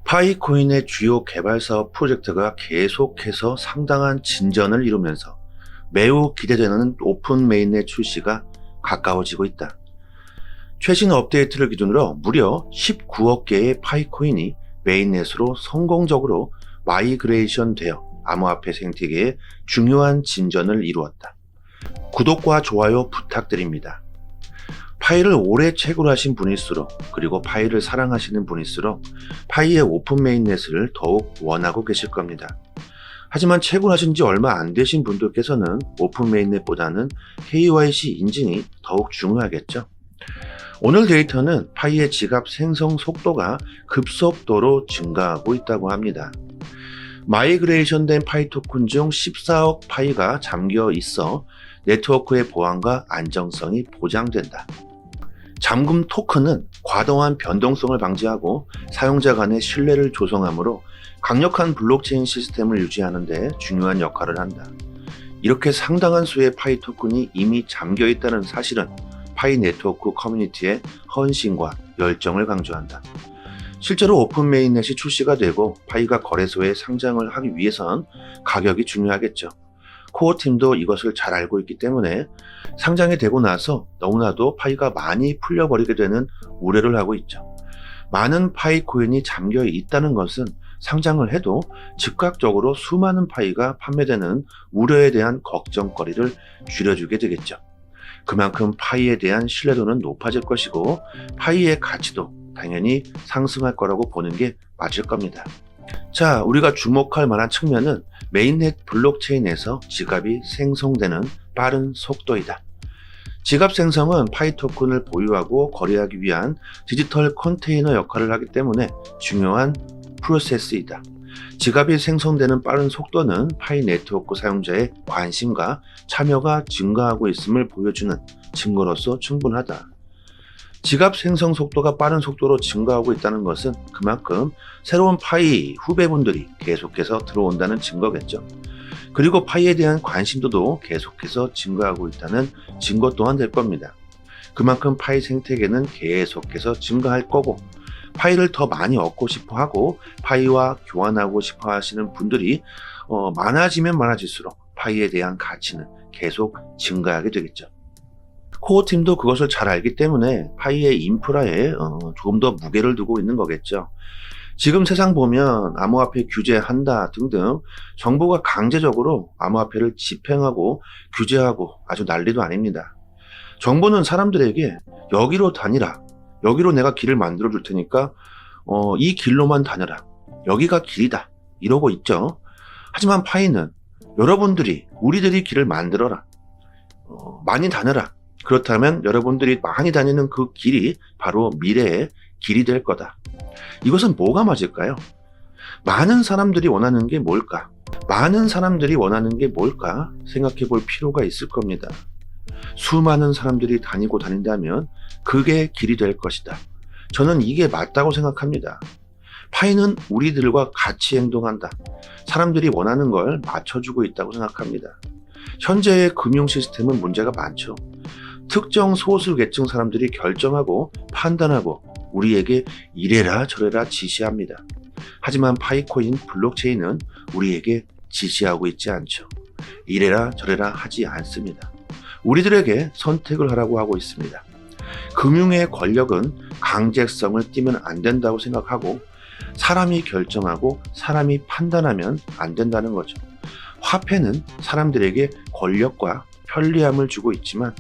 파이코인의 주요 개발 사업 프로젝트가 계속해서 상당한 진전을 이루면서 매우 기대되는 오픈 메인넷 출시가 가까워지고 있다. 최신 업데이트를 기준으로 무려 19억 개의 파이코인이 메인넷으로 성공적으로 마이그레이션 되어 암호화폐 생태계에 중요한 진전을 이루었다. 구독과 좋아요 부탁드립니다. 파이를 오래 채굴하신 분일수록, 그리고 파이를 사랑하시는 분일수록 파이의 오픈 메인넷을 더욱 원하고 계실 겁니다. 하지만 채굴하신 지 얼마 안 되신 분들께서는 오픈 메인넷보다는 KYC 인증이 더욱 중요하겠죠. 오늘 데이터는 파이의 지갑 생성 속도가 급속도로 증가하고 있다고 합니다. 마이그레이션 된 파이 토큰 중 14억 파이가 잠겨 있어 네트워크의 보안과 안정성이 보장된다. 잠금 토큰은 과도한 변동성을 방지하고 사용자 간의 신뢰를 조성하므로 강력한 블록체인 시스템을 유지하는 데 중요한 역할을 한다. 이렇게 상당한 수의 파이 토큰이 이미 잠겨 있다는 사실은 파이 네트워크 커뮤니티의 헌신과 열정을 강조한다. 실제로 오픈 메인넷이 출시가 되고 파이가 거래소에 상장을 하기 위해선 가격이 중요하겠죠. 코어 팀도 이것을 잘 알고 있기 때문에 상장이 되고 나서 너무나도 파이가 많이 풀려버리게 되는 우려를 하고 있죠. 많은 파이 코인이 잠겨 있다는 것은 상장을 해도 즉각적으로 수많은 파이가 판매되는 우려에 대한 걱정거리를 줄여주게 되겠죠. 그만큼 파이에 대한 신뢰도는 높아질 것이고 파이의 가치도 당연히 상승할 거라고 보는 게 맞을 겁니다. 자, 우리가 주목할 만한 측면은 메인넷 블록체인에서 지갑이 생성되는 빠른 속도이다. 지갑 생성은 파이 토큰을 보유하고 거래하기 위한 디지털 컨테이너 역할을 하기 때문에 중요한 프로세스이다. 지갑이 생성되는 빠른 속도는 파이 네트워크 사용자의 관심과 참여가 증가하고 있음을 보여주는 증거로서 충분하다. 지갑 생성 속도가 빠른 속도로 증가하고 있다는 것은 그만큼 새로운 파이 후배분들이 계속해서 들어온다는 증거겠죠. 그리고 파이에 대한 관심도도 계속해서 증가하고 있다는 증거 또한 될 겁니다. 그만큼 파이 생태계는 계속해서 증가할 거고, 파이를 더 많이 얻고 싶어 하고 파이와 교환하고 싶어 하시는 분들이 많아지면 많아질수록 파이에 대한 가치는 계속 증가하게 되겠죠. 코어 팀도 그것을 잘 알기 때문에 파이의 인프라에 조금 더 무게를 두고 있는 거겠죠. 지금 세상 보면 암호화폐 규제한다 등등 정부가 강제적으로 암호화폐를 집행하고 규제하고 아주 난리도 아닙니다. 정부는 사람들에게 여기로 다니라, 여기로 내가 길을 만들어 줄 테니까 이 길로만 다녀라, 여기가 길이다 이러고 있죠. 하지만 파이는 여러분들이, 우리들이 길을 만들어라, 많이 다녀라, 그렇다면 여러분들이 많이 다니는 그 길이 바로 미래의 길이 될 거다. 이것은 뭐가 맞을까요? 많은 사람들이 원하는 게 뭘까? 많은 사람들이 원하는 게 뭘까 생각해 볼 필요가 있을 겁니다. 수많은 사람들이 다닌다면 그게 길이 될 것이다. 저는 이게 맞다고 생각합니다. 파이는 우리들과 같이 행동한다. 사람들이 원하는 걸 맞춰주고 있다고 생각합니다. 현재의 금융 시스템은 문제가 많죠. 특정 소수 계층 사람들이 결정하고 판단하고 우리에게 이래라 저래라 지시합니다. 하지만 파이코인 블록체인은 우리에게 지시하고 있지 않죠. 이래라 저래라 하지 않습니다. 우리들에게 선택을 하라고 하고 있습니다. 금융의 권력은 강제성을 띠면 안 된다고 생각하고 사람이 결정하고 사람이 판단하면 안 된다는 거죠. 화폐는 사람들에게 권력과 편리함을 주고 있지만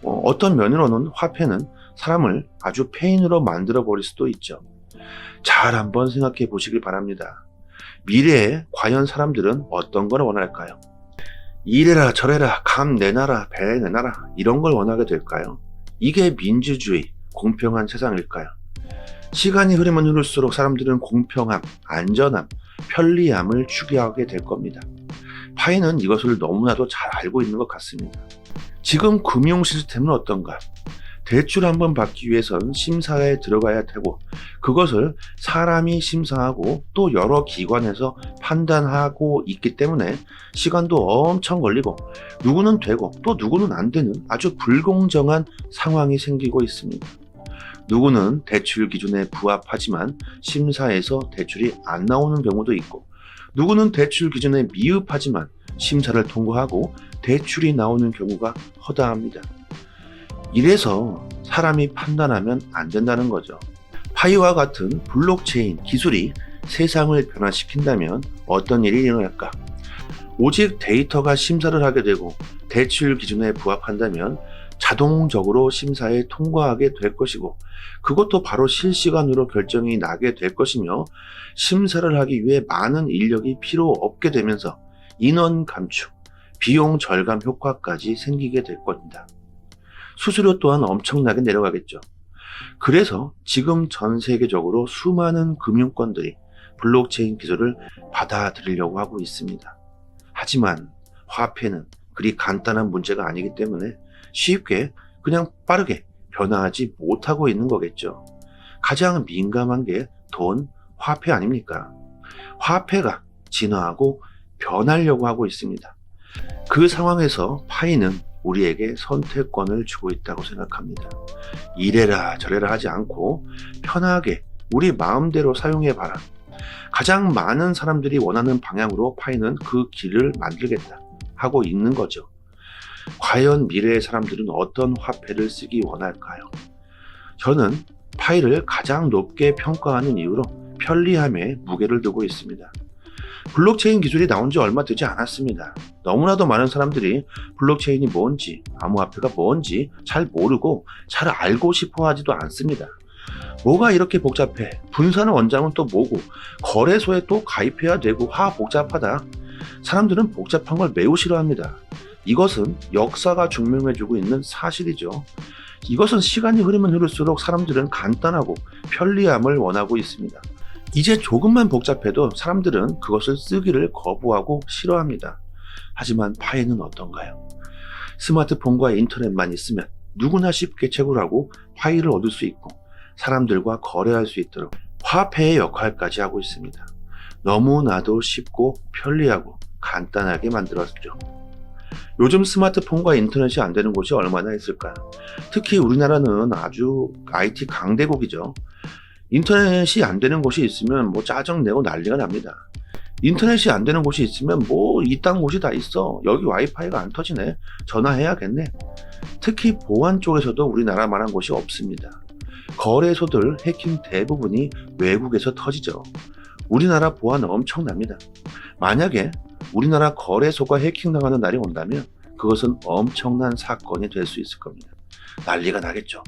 어떤 면으로는 화폐는 사람을 아주 페인으로 만들어 버릴 수도 있죠. 잘 한번 생각해 보시길 바랍니다. 미래에 과연 사람들은 어떤 걸 원할까요? 이래라 저래라 감 내놔라 배 내놔라 이런 걸 원하게 될까요? 이게 민주주의, 공평한 세상일까요? 시간이 흐르면 흐를수록 사람들은 공평함, 안전함, 편리함을 추구하게 될 겁니다. 파이는 이것을 너무나도 잘 알고 있는 것 같습니다. 지금 금융 시스템은 어떤가? 대출 한번 받기 위해선 심사에 들어가야 되고 그것을 사람이 심사하고 또 여러 기관에서 판단하고 있기 때문에 시간도 엄청 걸리고 누구는 되고 또 누구는 안 되는 아주 불공정한 상황이 생기고 있습니다. 누구는 대출 기준에 부합하지만 심사에서 대출이 안 나오는 경우도 있고, 누구는 대출 기준에 미흡하지만 심사를 통과하고 대출이 나오는 경우가 허다합니다. 이래서 사람이 판단하면 안 된다는 거죠. 파이와 같은 블록체인 기술이 세상을 변화시킨다면 어떤 일이 일어날까? 오직 데이터가 심사를 하게 되고 대출 기준에 부합한다면 자동적으로 심사에 통과하게 될 것이고, 그것도 바로 실시간으로 결정이 나게 될 것이며, 심사를 하기 위해 많은 인력이 필요 없게 되면서 인원 감축, 비용 절감 효과까지 생기게 될 겁니다. 수수료 또한 엄청나게 내려가겠죠. 그래서 지금 전 세계적으로 수많은 금융권들이 블록체인 기술을 받아들이려고 하고 있습니다. 하지만 화폐는 그리 간단한 문제가 아니기 때문에 쉽게 그냥 빠르게 변화하지 못하고 있는 거겠죠. 가장 민감한 게 돈, 화폐 아닙니까? 화폐가 진화하고 변하려고 하고 있습니다. 그 상황에서 파이는 우리에게 선택권을 주고 있다고 생각합니다. 이래라 저래라 하지 않고 편하게 우리 마음대로 사용해봐라. 가장 많은 사람들이 원하는 방향으로 파이는 그 길을 만들겠다 하고 있는 거죠. 과연 미래의 사람들은 어떤 화폐를 쓰기 원할까요? 저는 파이를 가장 높게 평가하는 이유로 편리함에 무게를 두고 있습니다. 블록체인 기술이 나온 지 얼마 되지 않았습니다. 너무나도 많은 사람들이 블록체인이 뭔지, 암호화폐가 뭔지 잘 모르고 잘 알고 싶어 하지도 않습니다. 뭐가 이렇게 복잡해? 분산 원장은 또 뭐고, 거래소에 또 가입해야 되고, 복잡하다. 사람들은 복잡한 걸 매우 싫어합니다. 이것은 역사가 증명해주고 있는 사실이죠. 이것은 시간이 흐르면 흐를수록 사람들은 간단하고 편리함을 원하고 있습니다. 이제 조금만 복잡해도 사람들은 그것을 쓰기를 거부하고 싫어합니다. 하지만 파이는 어떤가요? 스마트폰과 인터넷만 있으면 누구나 쉽게 채굴하고 파이를 얻을 수 있고 사람들과 거래할 수 있도록 화폐의 역할까지 하고 있습니다. 너무나도 쉽고 편리하고 간단하게 만들었죠. 요즘 스마트폰과 인터넷이 안 되는 곳이 얼마나 있을까요? 특히 우리나라는 아주 IT 강대국이죠. 인터넷이 안 되는 곳이 있으면 짜증내고 난리가 납니다. 인터넷이 안 되는 곳이 있으면 이딴 곳이 다 있어. 여기 와이파이가 안 터지네. 전화해야겠네. 특히 보안 쪽에서도 우리나라만한 곳이 없습니다. 거래소들 해킹 대부분이 외국에서 터지죠. 우리나라 보안 엄청납니다. 만약에 우리나라 거래소가 해킹당하는 날이 온다면 그것은 엄청난 사건이 될 수 있을 겁니다. 난리가 나겠죠.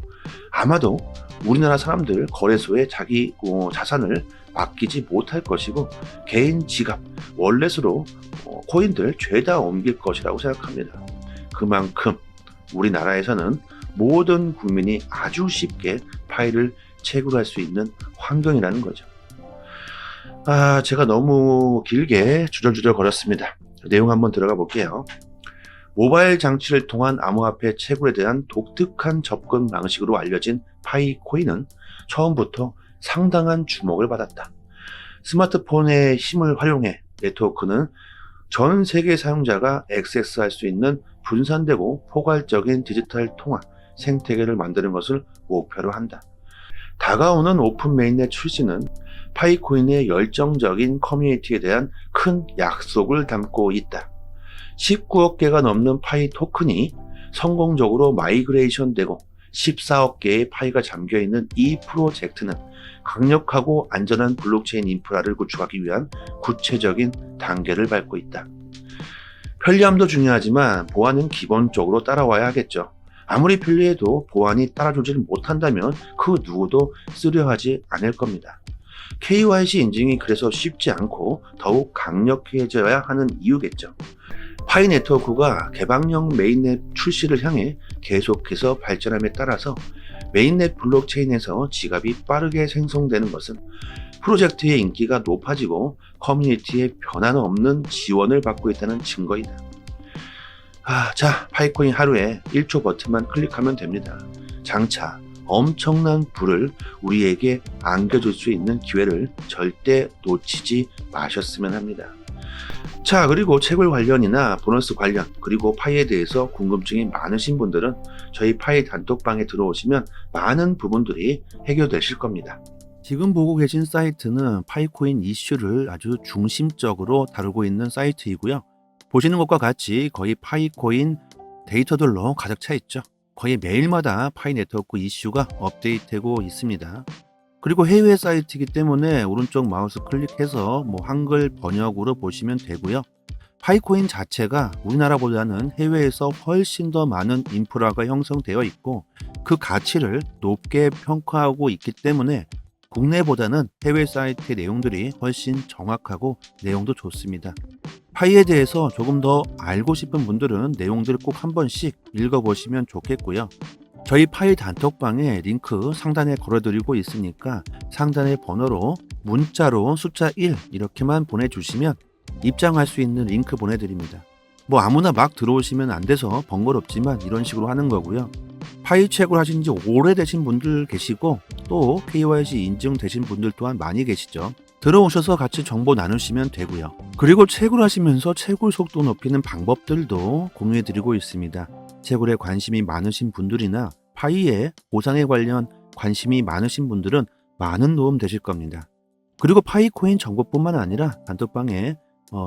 아마도 우리나라 사람들 거래소에 자기 자산을 맡기지 못할 것이고 개인 지갑, 월렛으로 코인들 죄다 옮길 것이라고 생각합니다. 그만큼 우리나라에서는 모든 국민이 아주 쉽게 파이를 채굴할 수 있는 환경이라는 거죠. 제가 너무 길게 주절주절 거렸습니다. 내용 한번 들어가 볼게요. 모바일 장치를 통한 암호화폐 채굴에 대한 독특한 접근 방식으로 알려진 파이코인은 처음부터 상당한 주목을 받았다. 스마트폰의 힘을 활용해 네트워크는 전 세계 사용자가 액세스할 수 있는 분산되고 포괄적인 디지털 통화 생태계를 만드는 것을 목표로 한다. 다가오는 오픈 메인넷 출시는 파이코인의 열정적인 커뮤니티에 대한 큰 약속을 담고 있다. 19억 개가 넘는 파이 토큰이 성공적으로 마이그레이션 되고 14억 개의 파이가 잠겨있는 이 프로젝트는 강력하고 안전한 블록체인 인프라를 구축하기 위한 구체적인 단계를 밟고 있다. 편리함도 중요하지만 보안은 기본적으로 따라와야 하겠죠. 아무리 편리해도 보안이 따라주지를 못한다면 그 누구도 쓰려 하지 않을 겁니다. KYC 인증이 그래서 쉽지 않고 더욱 강력해져야 하는 이유겠죠. 파이 네트워크가 개방형 메인넷 출시를 향해 계속해서 발전함에 따라서 메인넷 블록체인에서 지갑이 빠르게 생성되는 것은 프로젝트의 인기가 높아지고 커뮤니티의 변함없는 지원을 받고 있다는 증거이다. 자, 파이코인 하루에 1초 버튼만 클릭하면 됩니다. 장차 엄청난 부를 우리에게 안겨줄 수 있는 기회를 절대 놓치지 마셨으면 합니다. 자, 그리고 채굴 관련이나 보너스 관련, 그리고 파이에 대해서 궁금증이 많으신 분들은 저희 파이 단톡방에 들어오시면 많은 부분들이 해결되실 겁니다. 지금 보고 계신 사이트는 파이코인 이슈를 아주 중심적으로 다루고 있는 사이트이고요. 보시는 것과 같이 거의 파이코인 데이터들로 가득 차 있죠. 거의 매일마다 파이 네트워크 이슈가 업데이트되고 있습니다. 그리고 해외 사이트이기 때문에 오른쪽 마우스 클릭해서 한글 번역으로 보시면 되고요. 파이코인 자체가 우리나라보다는 해외에서 훨씬 더 많은 인프라가 형성되어 있고 그 가치를 높게 평가하고 있기 때문에 국내보다는 해외 사이트의 내용들이 훨씬 정확하고 내용도 좋습니다. 파이에 대해서 조금 더 알고 싶은 분들은 내용들을 꼭 한 번씩 읽어보시면 좋겠고요. 저희 파이 단톡방에 링크 상단에 걸어드리고 있으니까 상단의 번호로 문자로 숫자 1 이렇게만 보내주시면 입장할 수 있는 링크 보내드립니다. 아무나 막 들어오시면 안 돼서 번거롭지만 이런 식으로 하는 거고요. 파이 채굴 하신 지 오래되신 분들 계시고 또 KYC 인증되신 분들 또한 많이 계시죠. 들어오셔서 같이 정보 나누시면 되고요. 그리고 채굴 하시면서 채굴 속도 높이는 방법들도 공유해드리고 있습니다. 채굴에 관심이 많으신 분들이나 파이의 보상에 관련 관심이 많으신 분들은 많은 도움 되실 겁니다. 그리고 파이코인 정보뿐만 아니라 단톡방에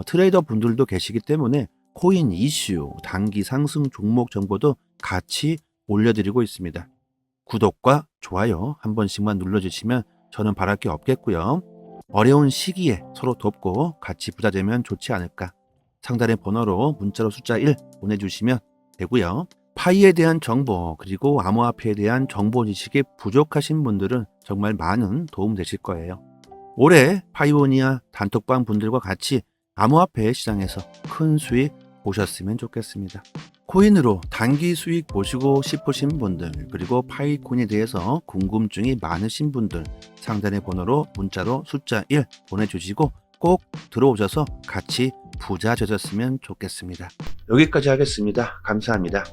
트레이더 분들도 계시기 때문에 코인 이슈, 단기 상승 종목 정보도 같이 올려드리고 있습니다. 구독과 좋아요 한 번씩만 눌러주시면 저는 바랄 게 없겠고요. 어려운 시기에 서로 돕고 같이 부자되면 좋지 않을까. 상단의 번호로 문자로 숫자 1 보내주시면 되고요. 파이에 대한 정보 그리고 암호화폐에 대한 정보 지식이 부족하신 분들은 정말 많은 도움 되실 거예요. 올해 파이오니아 단톡방 분들과 같이 암호화폐 시장에서 큰 수익 보셨으면 좋겠습니다. 코인으로 단기 수익 보시고 싶으신 분들 그리고 파이코인에 대해서 궁금증이 많으신 분들 상단의 번호로 문자로 숫자 1 보내주시고 꼭 들어오셔서 같이 부자 되셨으면 좋겠습니다. 여기까지 하겠습니다. 감사합니다.